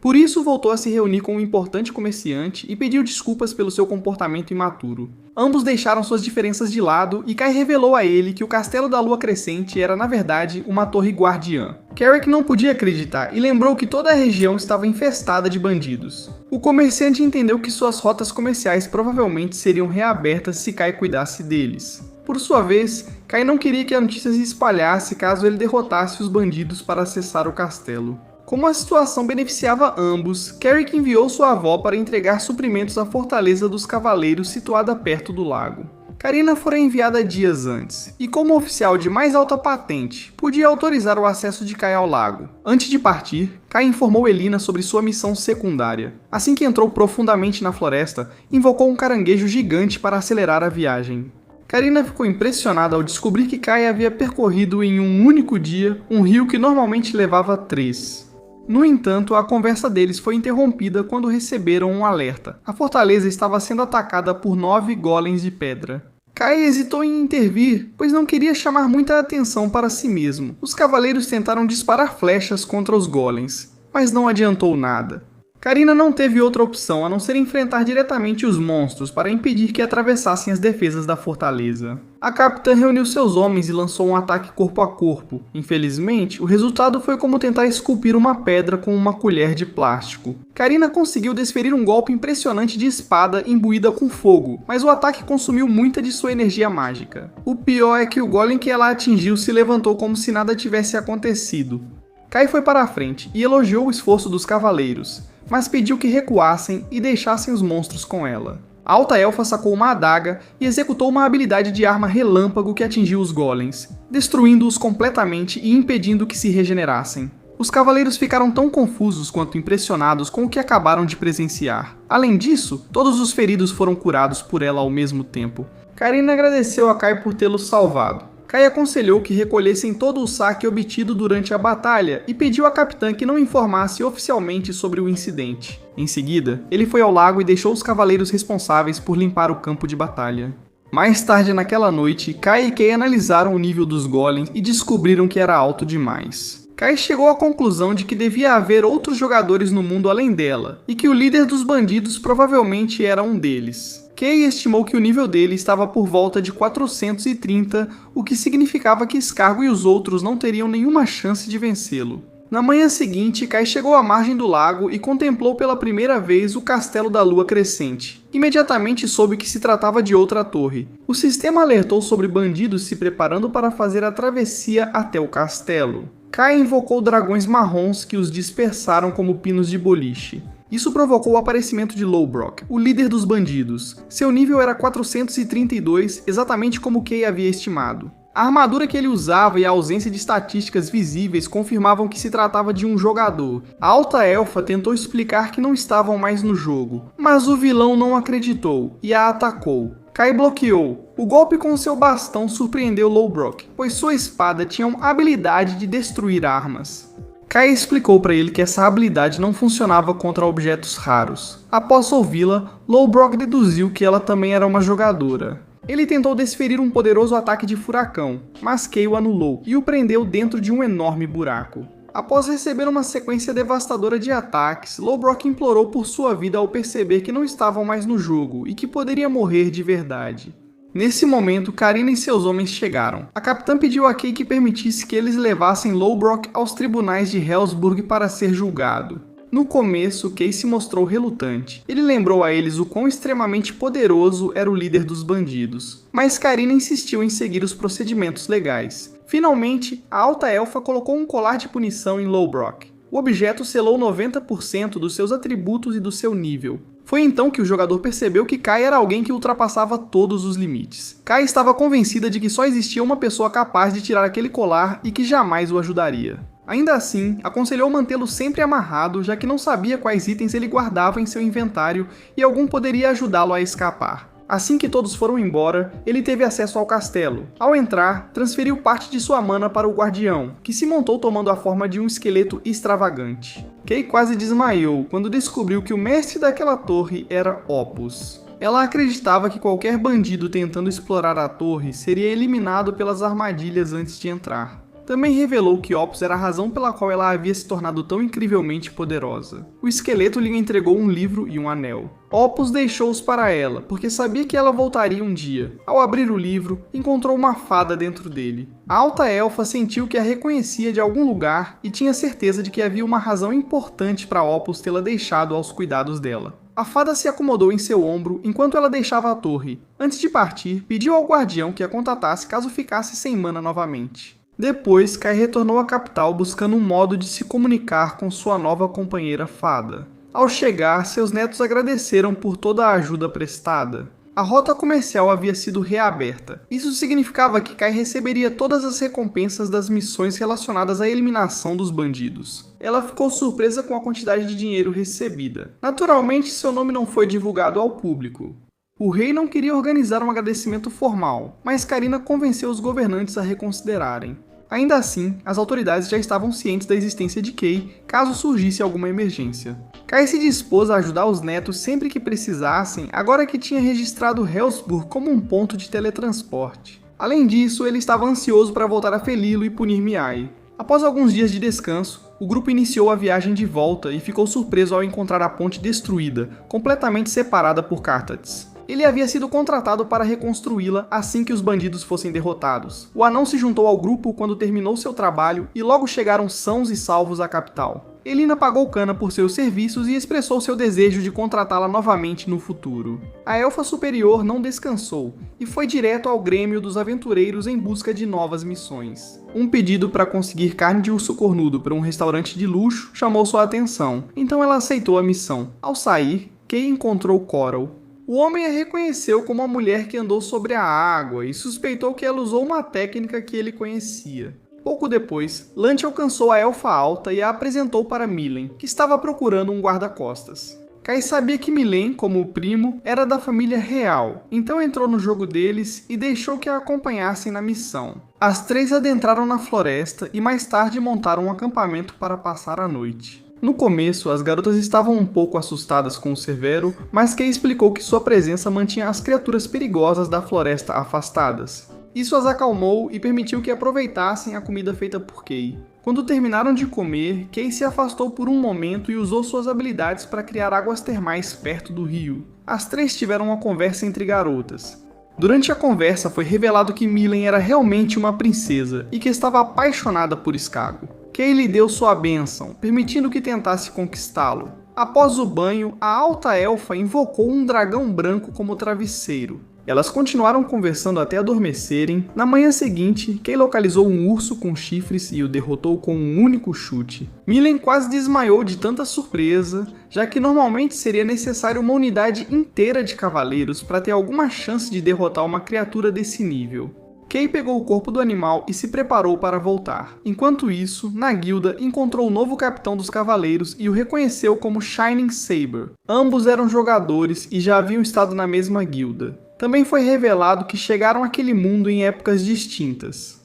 Por isso, voltou a se reunir com um importante comerciante e pediu desculpas pelo seu comportamento imaturo. Ambos deixaram suas diferenças de lado e Kai revelou a ele que o Castelo da Lua Crescente era, na verdade, uma torre guardiã. Carrick não podia acreditar e lembrou que toda a região estava infestada de bandidos. O comerciante entendeu que suas rotas comerciais provavelmente seriam reabertas se Kai cuidasse deles. Por sua vez, Kai não queria que a notícia se espalhasse caso ele derrotasse os bandidos para acessar o castelo. Como a situação beneficiava ambos, Carrick enviou sua avó para entregar suprimentos à Fortaleza dos Cavaleiros situada perto do lago. Karina fora enviada dias antes, e como oficial de mais alta patente, podia autorizar o acesso de Kai ao lago. Antes de partir, Kai informou Elina sobre sua missão secundária. Assim que entrou profundamente na floresta, invocou um caranguejo gigante para acelerar a viagem. Karina ficou impressionada ao descobrir que Kai havia percorrido em um único dia um rio que normalmente levava 3. No entanto, a conversa deles foi interrompida quando receberam um alerta. A fortaleza estava sendo atacada por 9 golems de pedra. Kai hesitou em intervir, pois não queria chamar muita atenção para si mesmo. Os cavaleiros tentaram disparar flechas contra os golems, mas não adiantou nada. Karina não teve outra opção a não ser enfrentar diretamente os monstros para impedir que atravessassem as defesas da fortaleza. A capitã reuniu seus homens e lançou um ataque corpo a corpo. Infelizmente, o resultado foi como tentar esculpir uma pedra com uma colher de plástico. Karina conseguiu desferir um golpe impressionante de espada imbuída com fogo, mas o ataque consumiu muita de sua energia mágica. O pior é que o golem que ela atingiu se levantou como se nada tivesse acontecido. Kai foi para a frente e elogiou o esforço dos cavaleiros, mas pediu que recuassem e deixassem os monstros com ela. A alta elfa sacou uma adaga e executou uma habilidade de arma relâmpago que atingiu os golems, destruindo-os completamente e impedindo que se regenerassem. Os cavaleiros ficaram tão confusos quanto impressionados com o que acabaram de presenciar. Além disso, todos os feridos foram curados por ela ao mesmo tempo. Karina agradeceu a Kai por tê-los salvado. Kai aconselhou que recolhessem todo o saque obtido durante a batalha e pediu à capitã que não informasse oficialmente sobre o incidente. Em seguida, ele foi ao lago e deixou os cavaleiros responsáveis por limpar o campo de batalha. Mais tarde naquela noite, Kai e Kay analisaram o nível dos golems e descobriram que era alto demais. Kai chegou à conclusão de que devia haver outros jogadores no mundo além dela, e que o líder dos bandidos provavelmente era um deles. Kay estimou que o nível dele estava por volta de 430, o que significava que Scargo e os outros não teriam nenhuma chance de vencê-lo. Na manhã seguinte, Kay chegou à margem do lago e contemplou pela primeira vez o Castelo da Lua Crescente. Imediatamente soube que se tratava de outra torre. O sistema alertou sobre bandidos se preparando para fazer a travessia até o castelo. Kay invocou dragões marrons que os dispersaram como pinos de boliche. Isso provocou o aparecimento de Lowbrock, o líder dos bandidos. Seu nível era 432, exatamente como Kay havia estimado. A armadura que ele usava e a ausência de estatísticas visíveis confirmavam que se tratava de um jogador. A alta elfa tentou explicar que não estavam mais no jogo, mas o vilão não acreditou e a atacou. Kay bloqueou. O golpe com seu bastão surpreendeu Lowbrock, pois sua espada tinha uma habilidade de destruir armas. Kay explicou para ele que essa habilidade não funcionava contra objetos raros. Após ouvi-la, Lowbrock deduziu que ela também era uma jogadora. Ele tentou desferir um poderoso ataque de furacão, mas Kay o anulou e o prendeu dentro de um enorme buraco. Após receber uma sequência devastadora de ataques, Lowbrock implorou por sua vida ao perceber que não estavam mais no jogo e que poderia morrer de verdade. Nesse momento, Karina e seus homens chegaram. A capitã pediu a Kay que permitisse que eles levassem Lowbrock aos tribunais de Hellsburg para ser julgado. No começo, Kay se mostrou relutante. Ele lembrou a eles o quão extremamente poderoso era o líder dos bandidos. Mas Karina insistiu em seguir os procedimentos legais. Finalmente, a alta elfa colocou um colar de punição em Lowbrock. O objeto selou 90% dos seus atributos e do seu nível. Foi então que o jogador percebeu que Kay era alguém que ultrapassava todos os limites. Kay estava convencida de que só existia uma pessoa capaz de tirar aquele colar e que jamais o ajudaria. Ainda assim, aconselhou mantê-lo sempre amarrado, já que não sabia quais itens ele guardava em seu inventário e algum poderia ajudá-lo a escapar. Assim que todos foram embora, ele teve acesso ao castelo. Ao entrar, transferiu parte de sua mana para o guardião, que se montou tomando a forma de um esqueleto extravagante. Kay quase desmaiou quando descobriu que o mestre daquela torre era Opus. Ela acreditava que qualquer bandido tentando explorar a torre seria eliminado pelas armadilhas antes de entrar. Também revelou que Opus era a razão pela qual ela havia se tornado tão incrivelmente poderosa. O esqueleto lhe entregou um livro e um anel. Opus deixou-os para ela, porque sabia que ela voltaria um dia. Ao abrir o livro, encontrou uma fada dentro dele. A alta elfa sentiu que a reconhecia de algum lugar e tinha certeza de que havia uma razão importante para Opus tê-la deixado aos cuidados dela. A fada se acomodou em seu ombro enquanto ela deixava a torre. Antes de partir, pediu ao guardião que a contatasse caso ficasse sem mana novamente. Depois, Kay retornou à capital buscando um modo de se comunicar com sua nova companheira fada. Ao chegar, seus netos agradeceram por toda a ajuda prestada. A rota comercial havia sido reaberta. Isso significava que Kay receberia todas as recompensas das missões relacionadas à eliminação dos bandidos. Ela ficou surpresa com a quantidade de dinheiro recebida. Naturalmente, seu nome não foi divulgado ao público. O rei não queria organizar um agradecimento formal, mas Karina convenceu os governantes a reconsiderarem. Ainda assim, as autoridades já estavam cientes da existência de Kay, caso surgisse alguma emergência. Kay se dispôs a ajudar os netos sempre que precisassem, agora que tinha registrado Hellsburg como um ponto de teletransporte. Além disso, ele estava ansioso para voltar a Felilo e punir Miai. Após alguns dias de descanso, o grupo iniciou a viagem de volta e ficou surpreso ao encontrar a ponte destruída, completamente separada por Carthage. Ele havia sido contratado para reconstruí-la assim que os bandidos fossem derrotados. O anão se juntou ao grupo quando terminou seu trabalho e logo chegaram sãos e salvos à capital. Elina pagou Cana por seus serviços e expressou seu desejo de contratá-la novamente no futuro. A elfa superior não descansou e foi direto ao Grêmio dos Aventureiros em busca de novas missões. Um pedido para conseguir carne de urso cornudo para um restaurante de luxo chamou sua atenção, então ela aceitou a missão. Ao sair, Kay encontrou Coral. O homem a reconheceu como a mulher que andou sobre a água e suspeitou que ela usou uma técnica que ele conhecia. Pouco depois, Lante alcançou a elfa alta e a apresentou para Milen, que estava procurando um guarda-costas. Kay sabia que Milen, como o primo, era da família real, então entrou no jogo deles e deixou que a acompanhassem na missão. As três adentraram na floresta e mais tarde montaram um acampamento para passar a noite. No começo, as garotas estavam um pouco assustadas com o Severo, mas Kay explicou que sua presença mantinha as criaturas perigosas da floresta afastadas. Isso as acalmou e permitiu que aproveitassem a comida feita por Kay. Quando terminaram de comer, Kay se afastou por um momento e usou suas habilidades para criar águas termais perto do rio. As três tiveram uma conversa entre garotas. Durante a conversa foi revelado que Milen era realmente uma princesa e que estava apaixonada por Skago. Kay lhe deu sua bênção, permitindo que tentasse conquistá-lo. Após o banho, a alta elfa invocou um dragão branco como travesseiro. Elas continuaram conversando até adormecerem. Na manhã seguinte, Kay localizou um urso com chifres e o derrotou com um único chute. Milen quase desmaiou de tanta surpresa, já que normalmente seria necessário uma unidade inteira de cavaleiros para ter alguma chance de derrotar uma criatura desse nível. Kay pegou o corpo do animal e se preparou para voltar. Enquanto isso, na guilda, encontrou o novo capitão dos cavaleiros e o reconheceu como Shining Saber. Ambos eram jogadores e já haviam estado na mesma guilda. Também foi revelado que chegaram àquele mundo em épocas distintas.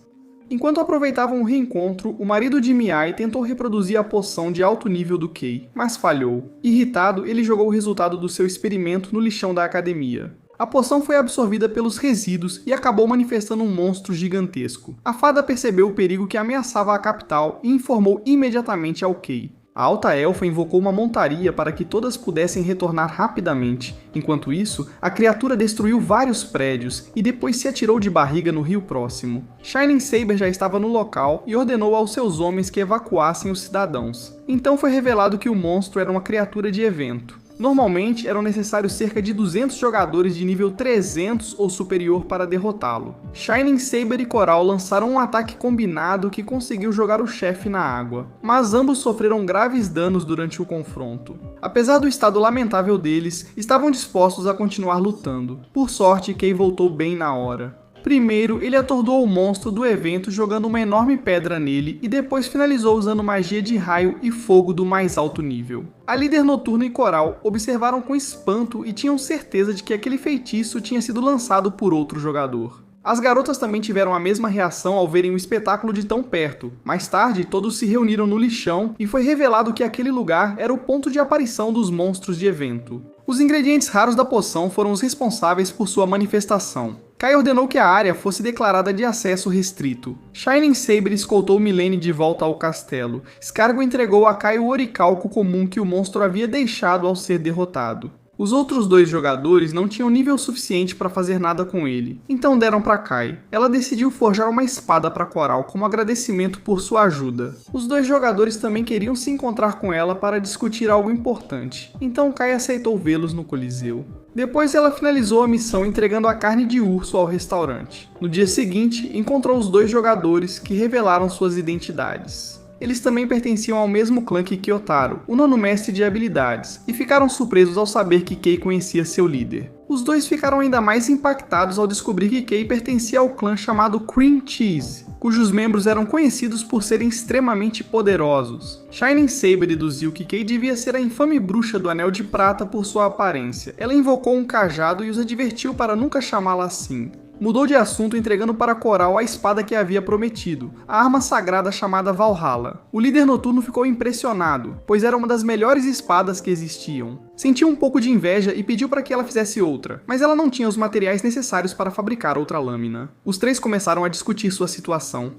Enquanto aproveitavam o reencontro, o marido de Miai tentou reproduzir a poção de alto nível do Kay, mas falhou. Irritado, ele jogou o resultado do seu experimento no lixão da academia. A poção foi absorvida pelos resíduos e acabou manifestando um monstro gigantesco. A fada percebeu o perigo que ameaçava a capital e informou imediatamente ao Kay. A alta elfa invocou uma montaria para que todas pudessem retornar rapidamente. Enquanto isso, a criatura destruiu vários prédios e depois se atirou de barriga no rio próximo. Shining Saber já estava no local e ordenou aos seus homens que evacuassem os cidadãos. Então foi revelado que o monstro era uma criatura de evento. Normalmente, eram necessários cerca de 200 jogadores de nível 300 ou superior para derrotá-lo. Shining Saber e Coral lançaram um ataque combinado que conseguiu jogar o chefe na água, mas ambos sofreram graves danos durante o confronto. Apesar do estado lamentável deles, estavam dispostos a continuar lutando. Por sorte, Kay voltou bem na hora. Primeiro, ele atordoou o monstro do evento jogando uma enorme pedra nele e depois finalizou usando magia de raio e fogo do mais alto nível. A líder noturna e Coral observaram com espanto e tinham certeza de que aquele feitiço tinha sido lançado por outro jogador. As garotas também tiveram a mesma reação ao verem o espetáculo de tão perto. Mais tarde, todos se reuniram no lixão e foi revelado que aquele lugar era o ponto de aparição dos monstros de evento. Os ingredientes raros da poção foram os responsáveis por sua manifestação. Kay ordenou que a área fosse declarada de acesso restrito. Shining Saber escoltou Milene de volta ao castelo. Skago entregou a Kay o oricalco comum que o monstro havia deixado ao ser derrotado. Os outros dois jogadores não tinham nível suficiente para fazer nada com ele, então deram para Kay. Ela decidiu forjar uma espada para Coral como agradecimento por sua ajuda. Os dois jogadores também queriam se encontrar com ela para discutir algo importante, então Kay aceitou vê-los no Coliseu. Depois ela finalizou a missão entregando a carne de urso ao restaurante. No dia seguinte, encontrou os dois jogadores que revelaram suas identidades. Eles também pertenciam ao mesmo clã que Kyotaro, o nono mestre de habilidades, e ficaram surpresos ao saber que Kay conhecia seu líder. Os dois ficaram ainda mais impactados ao descobrir que Kay pertencia ao clã chamado Cream Cheese, cujos membros eram conhecidos por serem extremamente poderosos. Shining Saber deduziu que Kay devia ser a infame bruxa do Anel de Prata por sua aparência. Ela invocou um cajado e os advertiu para nunca chamá-la assim. Mudou de assunto entregando para Coral a espada que havia prometido, a arma sagrada chamada Valhalla. O líder noturno ficou impressionado, pois era uma das melhores espadas que existiam. Sentiu um pouco de inveja e pediu para que ela fizesse outra, mas ela não tinha os materiais necessários para fabricar outra lâmina. Os três começaram a discutir sua situação.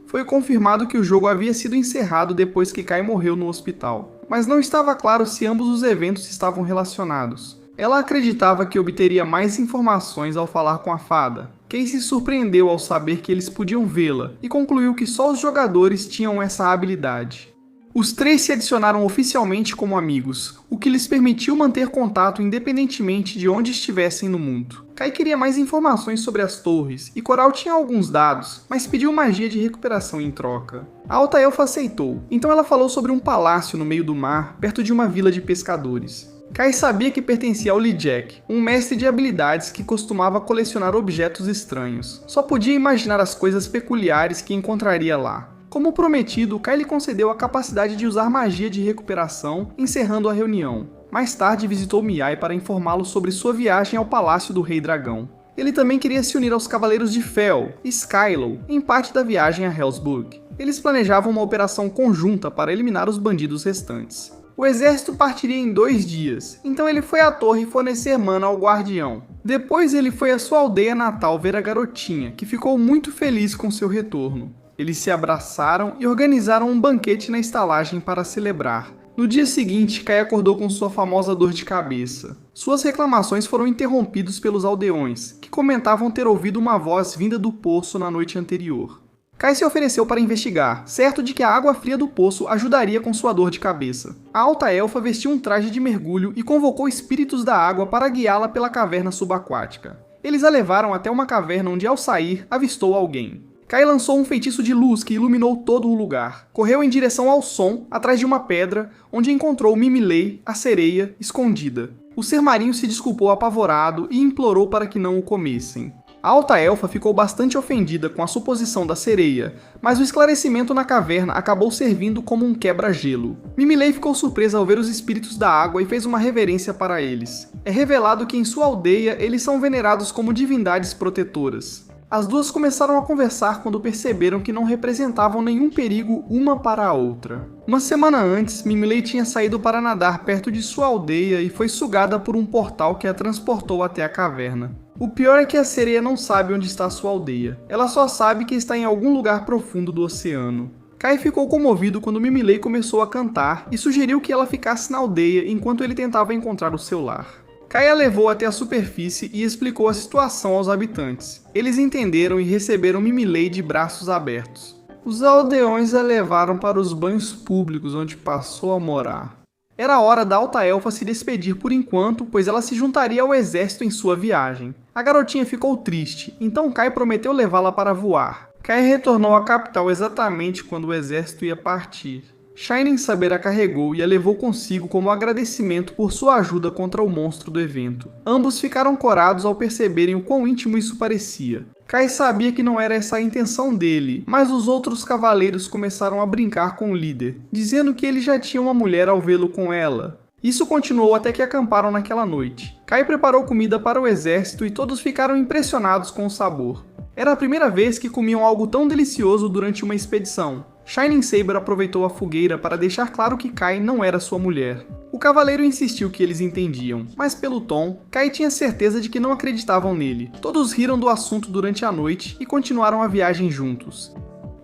Foi confirmado que o jogo havia sido encerrado depois que Kay morreu no hospital, mas não estava claro se ambos os eventos estavam relacionados. Ela acreditava que obteria mais informações ao falar com a fada. Kay se surpreendeu ao saber que eles podiam vê-la e concluiu que só os jogadores tinham essa habilidade. Os três se adicionaram oficialmente como amigos, o que lhes permitiu manter contato independentemente de onde estivessem no mundo. Kay queria mais informações sobre as torres, e Coral tinha alguns dados, mas pediu magia de recuperação em troca. A alta elfa aceitou, então ela falou sobre um palácio no meio do mar, perto de uma vila de pescadores. Kay sabia que pertencia ao Lijek, um mestre de habilidades que costumava colecionar objetos estranhos. Só podia imaginar as coisas peculiares que encontraria lá. Como prometido, Kay lhe concedeu a capacidade de usar magia de recuperação, encerrando a reunião. Mais tarde visitou Miai para informá-lo sobre sua viagem ao Palácio do Rei Dragão. Ele também queria se unir aos Cavaleiros de Fel e Skylow em parte da viagem a Hellsburg. Eles planejavam uma operação conjunta para eliminar os bandidos restantes. O exército partiria em 2 dias, então ele foi à torre fornecer mana ao guardião. Depois ele foi à sua aldeia natal ver a garotinha, que ficou muito feliz com seu retorno. Eles se abraçaram e organizaram um banquete na estalagem para celebrar. No dia seguinte, Kay acordou com sua famosa dor de cabeça. Suas reclamações foram interrompidas pelos aldeões, que comentavam ter ouvido uma voz vinda do poço na noite anterior. Kai se ofereceu para investigar, certo de que a água fria do poço ajudaria com sua dor de cabeça. A alta elfa vestiu um traje de mergulho e convocou espíritos da água para guiá-la pela caverna subaquática. Eles a levaram até uma caverna onde, ao sair, avistou alguém. Kai lançou um feitiço de luz que iluminou todo o lugar. Correu em direção ao som, atrás de uma pedra, onde encontrou Mimilei, a sereia, escondida. O ser marinho se desculpou apavorado e implorou para que não o comessem. A alta elfa ficou bastante ofendida com a suposição da sereia, mas o esclarecimento na caverna acabou servindo como um quebra-gelo. Mimilei ficou surpresa ao ver os espíritos da água e fez uma reverência para eles. É revelado que em sua aldeia eles são venerados como divindades protetoras. As duas começaram a conversar quando perceberam que não representavam nenhum perigo uma para a outra. Uma semana antes, Mimilei tinha saído para nadar perto de sua aldeia e foi sugada por um portal que a transportou até a caverna. O pior é que a sereia não sabe onde está sua aldeia. Ela só sabe que está em algum lugar profundo do oceano. Kai ficou comovido quando Mimilei começou a cantar e sugeriu que ela ficasse na aldeia enquanto ele tentava encontrar o seu lar. Kai a levou até a superfície e explicou a situação aos habitantes. Eles entenderam e receberam Mimilei de braços abertos. Os aldeões a levaram para os banhos públicos onde passou a morar. Era hora da alta elfa se despedir por enquanto, pois ela se juntaria ao exército em sua viagem. A garotinha ficou triste, então Kai prometeu levá-la para voar. Kai retornou à capital exatamente quando o exército ia partir. Shining Saber a carregou e a levou consigo como agradecimento por sua ajuda contra o monstro do evento. Ambos ficaram corados ao perceberem o quão íntimo isso parecia. Kai sabia que não era essa a intenção dele, mas os outros cavaleiros começaram a brincar com o líder, dizendo que ele já tinha uma mulher ao vê-lo com ela. Isso continuou até que acamparam naquela noite. Kai preparou comida para o exército e todos ficaram impressionados com o sabor. Era a primeira vez que comiam algo tão delicioso durante uma expedição. Shining Saber aproveitou a fogueira para deixar claro que Kai não era sua mulher. O cavaleiro insistiu que eles entendiam, mas pelo tom, Kai tinha certeza de que não acreditavam nele. Todos riram do assunto durante a noite e continuaram a viagem juntos.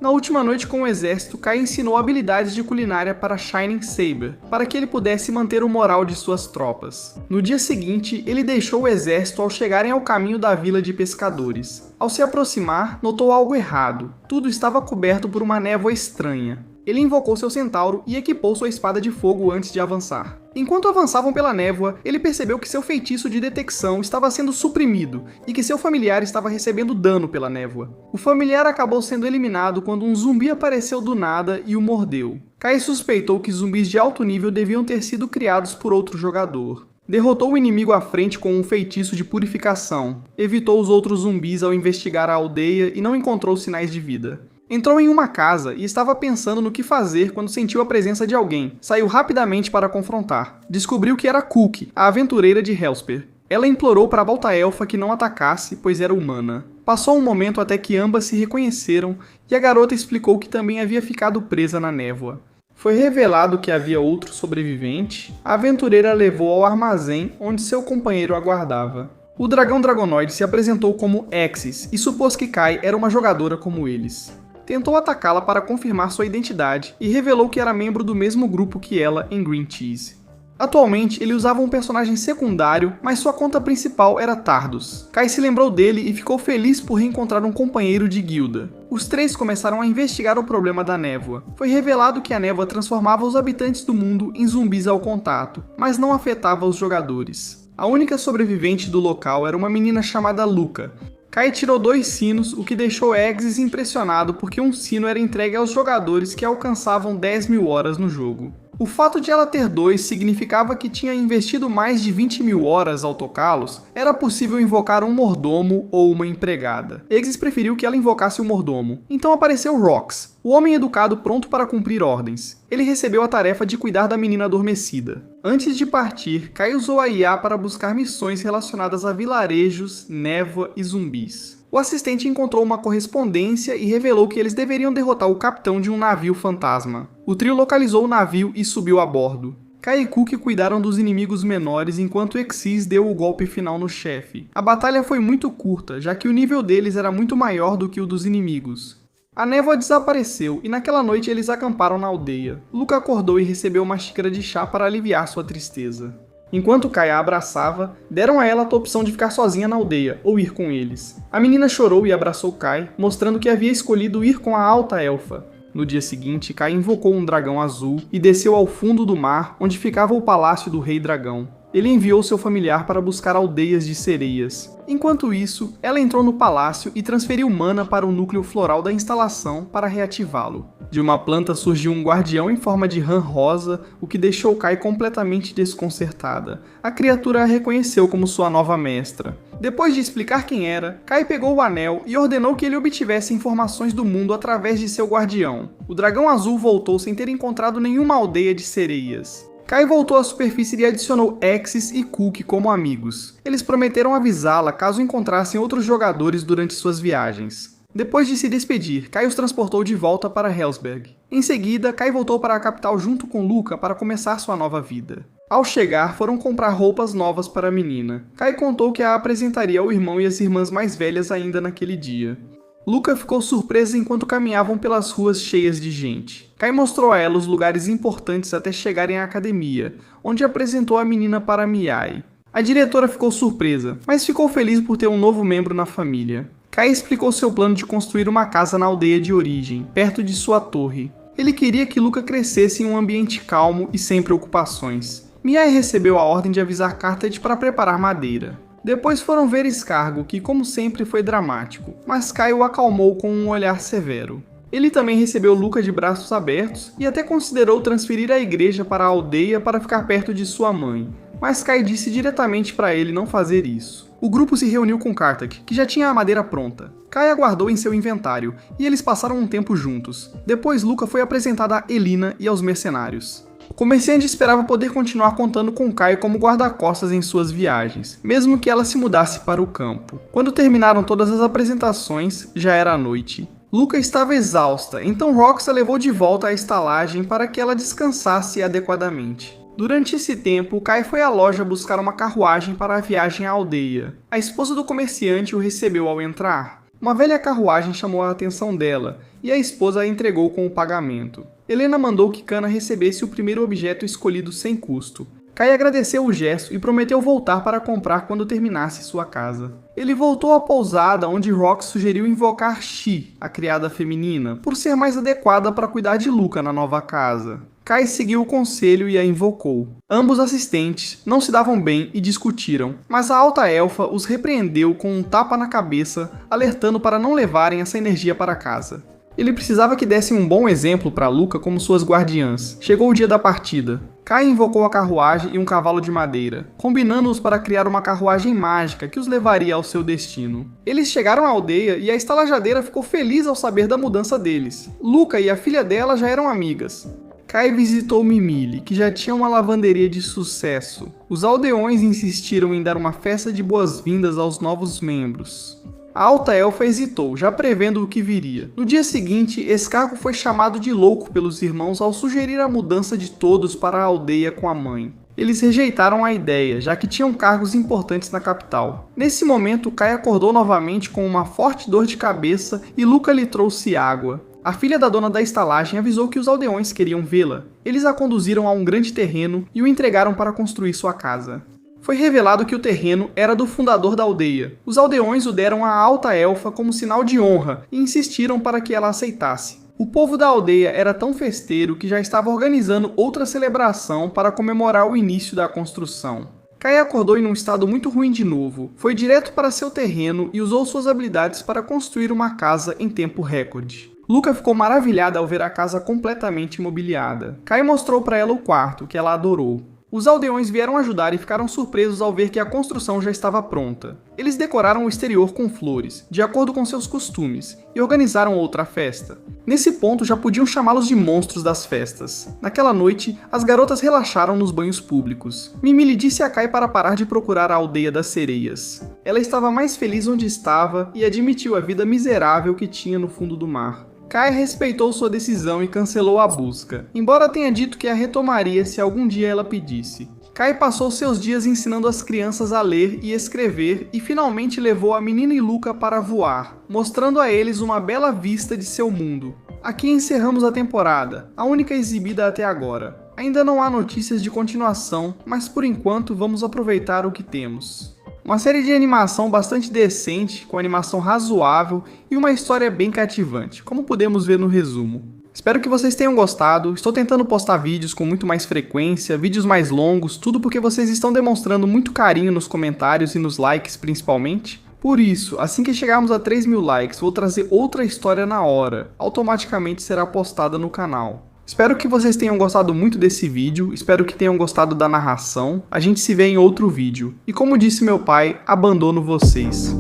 Na última noite com o exército, Kai ensinou habilidades de culinária para Shining Saber, para que ele pudesse manter o moral de suas tropas. No dia seguinte, ele deixou o exército ao chegarem ao caminho da vila de pescadores. Ao se aproximar, notou algo errado. Tudo estava coberto por uma névoa estranha. Ele invocou seu centauro e equipou sua espada de fogo antes de avançar. Enquanto avançavam pela névoa, ele percebeu que seu feitiço de detecção estava sendo suprimido e que seu familiar estava recebendo dano pela névoa. O familiar acabou sendo eliminado quando um zumbi apareceu do nada e o mordeu. Kai suspeitou que zumbis de alto nível deviam ter sido criados por outro jogador. Derrotou o inimigo à frente com um feitiço de purificação. Evitou os outros zumbis ao investigar a aldeia e não encontrou sinais de vida. Entrou em uma casa e estava pensando no que fazer quando sentiu a presença de alguém. Saiu rapidamente para confrontar. Descobriu que era Cookie, a aventureira de Hellspear. Ela implorou para a alta elfa que não atacasse, pois era humana. Passou um momento até que ambas se reconheceram e a garota explicou que também havia ficado presa na névoa. Foi revelado que havia outro sobrevivente. A aventureira a levou ao armazém onde seu companheiro aguardava. O dragão dragonoide se apresentou como Exis e supôs que Kai era uma jogadora como eles. Tentou atacá-la para confirmar sua identidade e revelou que era membro do mesmo grupo que ela em Green Cheese. Atualmente, ele usava um personagem secundário, mas sua conta principal era Tardos. Kai se lembrou dele e ficou feliz por reencontrar um companheiro de guilda. Os três começaram a investigar o problema da névoa. Foi revelado que a névoa transformava os habitantes do mundo em zumbis ao contato, mas não afetava os jogadores. A única sobrevivente do local era uma menina chamada Luca. Kai tirou 2 sinos, o que deixou Exis impressionado porque um sino era entregue aos jogadores que alcançavam 10.000 horas no jogo. O fato de ela ter 2 significava que tinha investido mais de 20.000 horas ao tocá-los. Era possível invocar um mordomo ou uma empregada. Exis preferiu que ela invocasse o mordomo. Então apareceu Rox, o homem educado pronto para cumprir ordens. Ele recebeu a tarefa de cuidar da menina adormecida. Antes de partir, Kai usou a IA para buscar missões relacionadas a vilarejos, névoa e zumbis. O assistente encontrou uma correspondência e revelou que eles deveriam derrotar o capitão de um navio fantasma. O trio localizou o navio e subiu a bordo. Kai e Cookie cuidaram dos inimigos menores enquanto Exis deu o golpe final no chefe. A batalha foi muito curta, já que o nível deles era muito maior do que o dos inimigos. A névoa desapareceu e naquela noite eles acamparam na aldeia. Luca acordou e recebeu uma xícara de chá para aliviar sua tristeza. Enquanto Kai a abraçava, deram a ela a opção de ficar sozinha na aldeia ou ir com eles. A menina chorou e abraçou Kai, mostrando que havia escolhido ir com a alta elfa. No dia seguinte, Kai invocou um dragão azul e desceu ao fundo do mar, onde ficava o palácio do rei dragão. Ele enviou seu familiar para buscar aldeias de sereias. Enquanto isso, ela entrou no palácio e transferiu mana para o núcleo floral da instalação para reativá-lo. De uma planta surgiu um guardião em forma de rã rosa, o que deixou Kai completamente desconcertada. A criatura a reconheceu como sua nova mestra. Depois de explicar quem era, Kai pegou o anel e ordenou que ele obtivesse informações do mundo através de seu guardião. O dragão azul voltou sem ter encontrado nenhuma aldeia de sereias. Kai voltou à superfície e adicionou Exis e Cook como amigos. Eles prometeram avisá-la caso encontrassem outros jogadores durante suas viagens. Depois de se despedir, Kai os transportou de volta para Hellsberg. Em seguida, Kai voltou para a capital junto com Luca para começar sua nova vida. Ao chegar, foram comprar roupas novas para a menina. Kai contou que a apresentaria ao irmão e às irmãs mais velhas ainda naquele dia. Luca ficou surpresa enquanto caminhavam pelas ruas cheias de gente. Kai mostrou a ela os lugares importantes até chegarem à academia, onde apresentou a menina para Miai. A diretora ficou surpresa, mas ficou feliz por ter um novo membro na família. Kai explicou seu plano de construir uma casa na aldeia de origem, perto de sua torre. Ele queria que Luca crescesse em um ambiente calmo e sem preocupações. Miai recebeu a ordem de avisar Carthage para preparar madeira. Depois foram ver Escargo, que como sempre foi dramático, mas Kai o acalmou com um olhar severo. Ele também recebeu Luca de braços abertos e até considerou transferir a igreja para a aldeia para ficar perto de sua mãe, mas Kai disse diretamente para ele não fazer isso. O grupo se reuniu com Carthage, que já tinha a madeira pronta. Kai aguardou em seu inventário, e eles passaram um tempo juntos. Depois Luca foi apresentado a Elina e aos mercenários. O comerciante esperava poder continuar contando com Kai como guarda-costas em suas viagens, mesmo que ela se mudasse para o campo. Quando terminaram todas as apresentações, já era noite. Luca estava exausta, então Rox a levou de volta à estalagem para que ela descansasse adequadamente. Durante esse tempo, Kai foi à loja buscar uma carruagem para a viagem à aldeia. A esposa do comerciante o recebeu ao entrar. Uma velha carruagem chamou a atenção dela, e a esposa a entregou com o pagamento. Helena mandou que Kana recebesse o primeiro objeto escolhido sem custo. Kai agradeceu o gesto e prometeu voltar para comprar quando terminasse sua casa. Ele voltou à pousada, onde Rox sugeriu invocar Shi, a criada feminina, por ser mais adequada para cuidar de Luca na nova casa. Kai seguiu o conselho e a invocou. Ambos assistentes não se davam bem e discutiram, mas a alta elfa os repreendeu com um tapa na cabeça, alertando para não levarem essa energia para casa. Ele precisava que dessem um bom exemplo para Luca como suas guardiãs. Chegou o dia da partida. Kai invocou a carruagem e um cavalo de madeira, combinando-os para criar uma carruagem mágica que os levaria ao seu destino. Eles chegaram à aldeia e a estalajadeira ficou feliz ao saber da mudança deles. Luca e a filha dela já eram amigas. Kai visitou Mimile, que já tinha uma lavanderia de sucesso. Os aldeões insistiram em dar uma festa de boas-vindas aos novos membros. A alta elfa hesitou, já prevendo o que viria. No dia seguinte, Escargo foi chamado de louco pelos irmãos ao sugerir a mudança de todos para a aldeia com a mãe. Eles rejeitaram a ideia, já que tinham cargos importantes na capital. Nesse momento, Kai acordou novamente com uma forte dor de cabeça e Luca lhe trouxe água. A filha da dona da estalagem avisou que os aldeões queriam vê-la. Eles a conduziram a um grande terreno e o entregaram para construir sua casa. Foi revelado que o terreno era do fundador da aldeia. Os aldeões o deram à alta elfa como sinal de honra e insistiram para que ela aceitasse. O povo da aldeia era tão festeiro que já estava organizando outra celebração para comemorar o início da construção. Kai acordou em um estado muito ruim de novo, foi direto para seu terreno e usou suas habilidades para construir uma casa em tempo recorde. Luca ficou maravilhada ao ver a casa completamente mobiliada. Kai mostrou para ela o quarto, que ela adorou. Os aldeões vieram ajudar e ficaram surpresos ao ver que a construção já estava pronta. Eles decoraram o exterior com flores, de acordo com seus costumes, e organizaram outra festa. Nesse ponto já podiam chamá-los de monstros das festas. Naquela noite, as garotas relaxaram nos banhos públicos. Mimile disse a Kai para parar de procurar a aldeia das sereias. Ela estava mais feliz onde estava e admitiu a vida miserável que tinha no fundo do mar. Kai respeitou sua decisão e cancelou a busca, embora tenha dito que a retomaria se algum dia ela pedisse. Kai passou seus dias ensinando as crianças a ler e escrever e finalmente levou a menina e Luca para voar, mostrando a eles uma bela vista de seu mundo. Aqui encerramos a temporada, a única exibida até agora. Ainda não há notícias de continuação, mas por enquanto vamos aproveitar o que temos. Uma série de animação bastante decente, com animação razoável e uma história bem cativante, como podemos ver no resumo. Espero que vocês tenham gostado, estou tentando postar vídeos com muito mais frequência, vídeos mais longos, tudo porque vocês estão demonstrando muito carinho nos comentários e nos likes principalmente. Por isso, assim que chegarmos a 3.000 likes, vou trazer outra história na hora, automaticamente será postada no canal. Espero que vocês tenham gostado muito desse vídeo, espero que tenham gostado da narração, a gente se vê em outro vídeo. E como disse meu pai, abandono vocês.